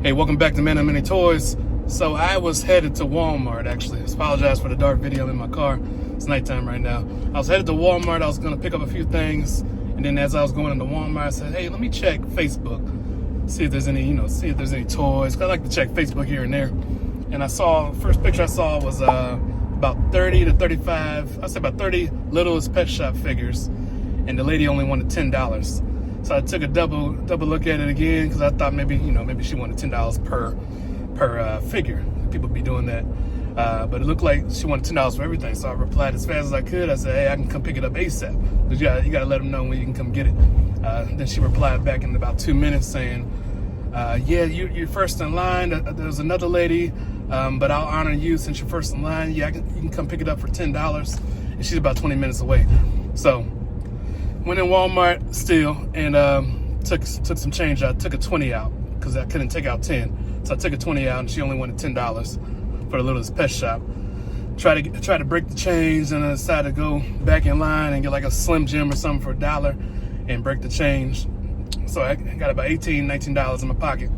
Hey, welcome back to Man of Many Toys. So I was headed to Walmart, actually. I apologize for the dark video. I'm in my car. It's nighttime right now. I was headed to Walmart. I was going to pick up a few things. And then as I was going into Walmart, I said, hey, let me check Facebook. See if there's any, see if there's any toys. 'Cause I like to check Facebook here and there. And I saw, first picture I saw was about 30 to 35, I'd say about 30 Littlest pet shop figures. And the lady only wanted $10. So I took a double look at it again because I thought maybe she wanted $10 per figure. People be doing that, but it looked like she wanted $10 for everything. So I replied as fast as I could. I said, "Hey, I can come pick it up ASAP. But you gotta let them know when you can come get it." Then she replied back in about 2 minutes saying, "Yeah, you're first in line. There's another lady, but I'll honor you since you're first in line. Yeah, you can come pick it up for $10." And she's about 20 minutes away. So went in Walmart still and took some change out. Took a 20 out because I couldn't take out 10. So I took a 20 out and she only wanted $10 for the Littlest pet shop. Tried to break the change and I decided to go back in line and get like a Slim Jim or something for $1 and break the change. So I got about $18, $19 in my pocket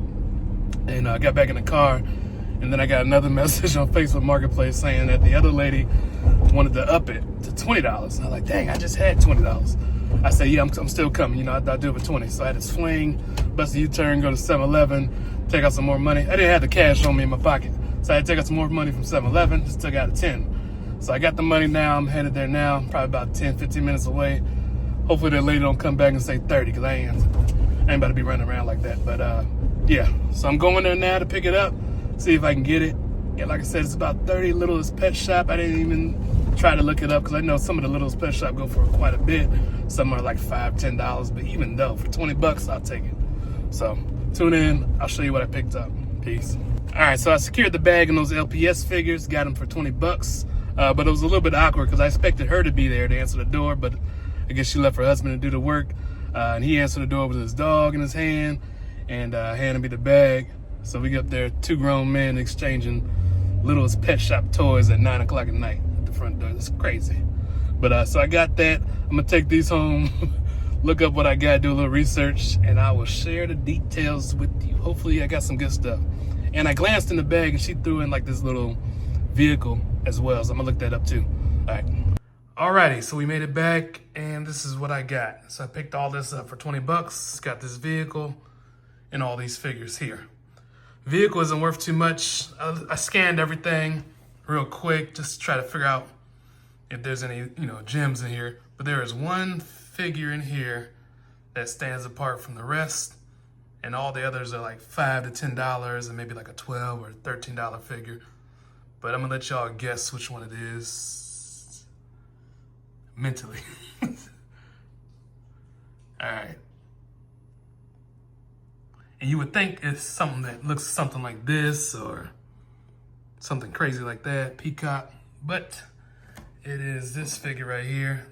and I got back in the car. And then I got another message on Facebook Marketplace saying that the other lady wanted to up it to $20. And I was like, dang, I just had $20. I said, yeah, I'm still coming. I'll do it for 20. So I had to swing, bust a U-turn, go to 7-Eleven, take out some more money. I didn't have the cash on me in my pocket. So I had to take out some more money from 7-Eleven, just took out a 10. So I got the money now. I'm headed there now, probably about 10, 15 minutes away. Hopefully that lady don't come back and say 30 because I ain't about to be running around like that. But yeah, so I'm going there now to pick it up, see if I can get it. Yeah, like I said, it's about 30 Littlest pet shop. I didn't even try to look it up because I know some of the Littlest pet shop go for quite a bit. Some are like $5, $10, but even though for 20 bucks, I'll take it. So tune in. I'll show you what I picked up. Peace. All right, so I secured the bag and those LPS figures, got them for 20 bucks. But it was a little bit awkward because I expected her to be there to answer the door, but I guess she left her husband to do the work. And he answered the door with his dog in his hand and handed me the bag. So we got there, two grown men exchanging Littlest pet shop toys at 9 o'clock at night at the front door. It's crazy. But so I got that. I'm gonna take these home, look up what I got, do a little research, and I will share the details with you. Hopefully I got some good stuff. And I glanced in the bag and she threw in like this little vehicle as well. So I'm gonna look that up too. All right. Alrighty, so we made it back and this is what I got. So I picked all this up for 20 bucks. Got this vehicle and all these figures here. Vehicle isn't worth too much. I scanned everything real quick just to try to figure out if there's any, gems in here. But there is one figure in here that stands apart from the rest, and all the others are like $5 to $10 and maybe like a $12 or $13 figure. But I'm gonna let y'all guess which one it is mentally. All right. And you would think it's something that looks something like this or something crazy like that, peacock, but it is this figure right here.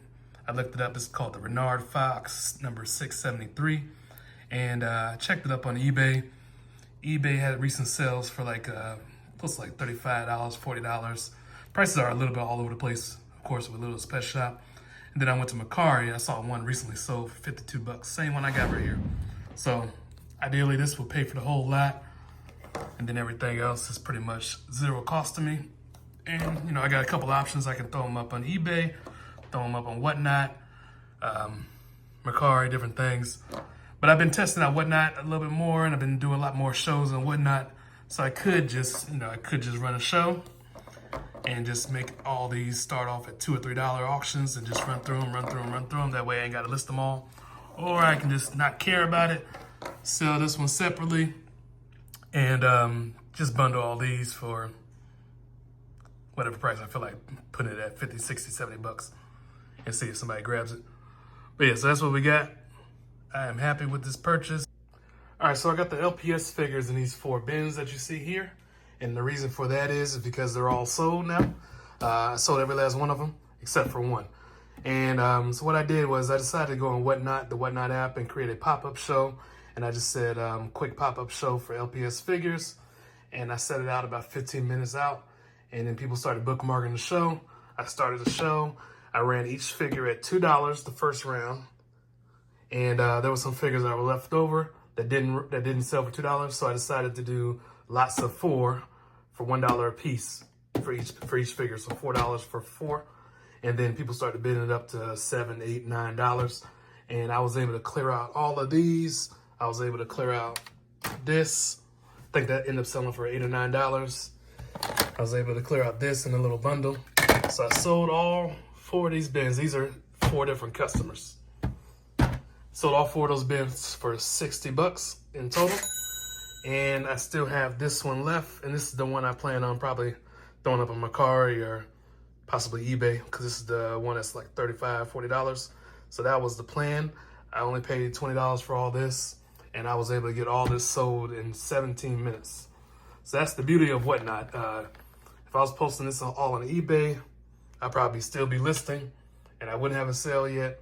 I looked it up. It's called the Renard Fox, number 673. And I checked it up on eBay. eBay had recent sales for like close to like $35, $40. Prices are a little bit all over the place, of course, with Littlest pet shop. And then I went to Mercari. I saw one recently sold for 52 bucks. Same one I got right here. So ideally, this will pay for the whole lot, and then everything else is pretty much zero cost to me. And, I got a couple options. I can throw them up on eBay, throw them up on Whatnot, Mercari, different things. But I've been testing out Whatnot a little bit more, and I've been doing a lot more shows on Whatnot. So I could just, run a show and just make all these start off at $2 or $3 auctions and just run through them. That way I ain't got to list them all. Or I can just not care about it, sell this one separately, and just bundle all these for whatever price I feel like putting it at, 50, 60, 70 bucks, and see if somebody grabs it. But yeah, so that's what we got. I am happy with this purchase. All right, so I got the LPS figures in these 4 bins that you see here. And the reason for that is because they're all sold now. I sold every last one of them except for one. And so what I did was I decided to go on Whatnot, the Whatnot app, and create a pop-up show. And I just said, quick pop-up show for LPS figures. And I set it out about 15 minutes out. And then people started bookmarking the show. I started the show. I ran each figure at $2 the first round. And there were some figures that were left over that didn't sell for $2. So I decided to do lots of 4 for $1 a piece for each figure. So $4 for 4. And then people started bidding it up to $7, $8, $9. And I was able to clear out all of these. I was able to clear out this. I think that ended up selling for $8 or $9. I was able to clear out this in a little bundle. So I sold all 4 of these bins. These are 4 different customers. Sold all 4 of those bins for $60 in total. And I still have this one left. And this is the one I plan on probably throwing up on Mercari or possibly eBay, because this is the one that's like $35, $40. So that was the plan. I only paid $20 for all this, and I was able to get all this sold in 17 minutes. So that's the beauty of Whatnot. If I was posting this all on eBay, I'd probably still be listing, and I wouldn't have a sale yet.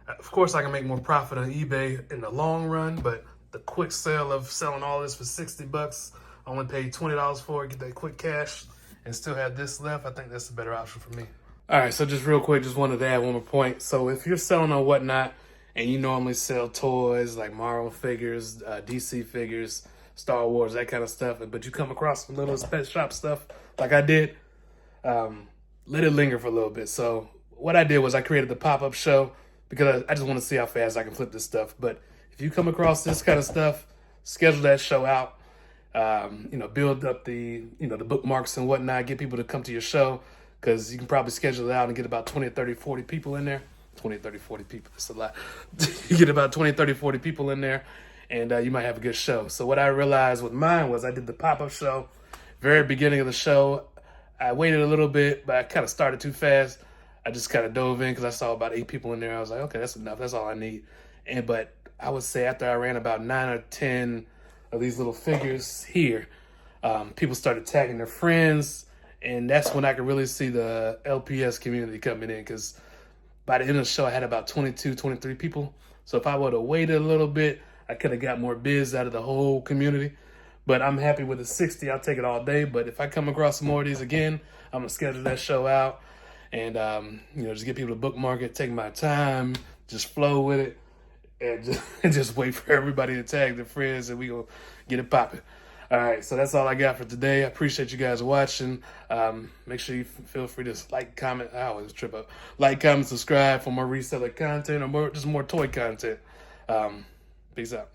Of course, I can make more profit on eBay in the long run, but the quick sale of selling all this for $60, I only paid $20 for it, get that quick cash, and still have this left. I think that's a better option for me. All right, so just real quick, just wanted to add one more point. So if you're selling on Whatnot and you normally sell toys like Marvel figures, DC figures, Star Wars, that kind of stuff, but you come across some little pet shop stuff like I did, let it linger for a little bit. So what I did was I created the pop-up show because I just want to see how fast I can flip this stuff. But if you come across this kind of stuff, schedule that show out. Build up the bookmarks and whatnot, get people to come to your show, because you can probably schedule it out and get about 20, 30, 40 people in there. 20, 30, 40 people, that's a lot. You get about 20, 30, 40 people in there, and you might have a good show. So what I realized with mine was I did the pop-up show. Very beginning of the show, I waited a little bit, but I kind of started too fast. I just kind of dove in because I saw about 8 people in there. I was like, okay, that's enough. That's all I need. But I would say after I ran about 9 or 10 of these little figures here, people started tagging their friends, and that's when I could really see the LPS community coming in, because by the end of the show, I had about 22, 23 people. So if I would have waited a little bit, I could have got more bids out of the whole community. But I'm happy with the 60. I'll take it all day. But if I come across some more of these again, I'm going to schedule that show out and, just get people to bookmark it, take my time, just flow with it, and just wait for everybody to tag their friends, and we going to get it popping. All right, so that's all I got for today. I appreciate you guys watching. Make sure you feel free to like, comment. I always trip up. Like, comment, subscribe for more reseller content or more toy content. Peace out.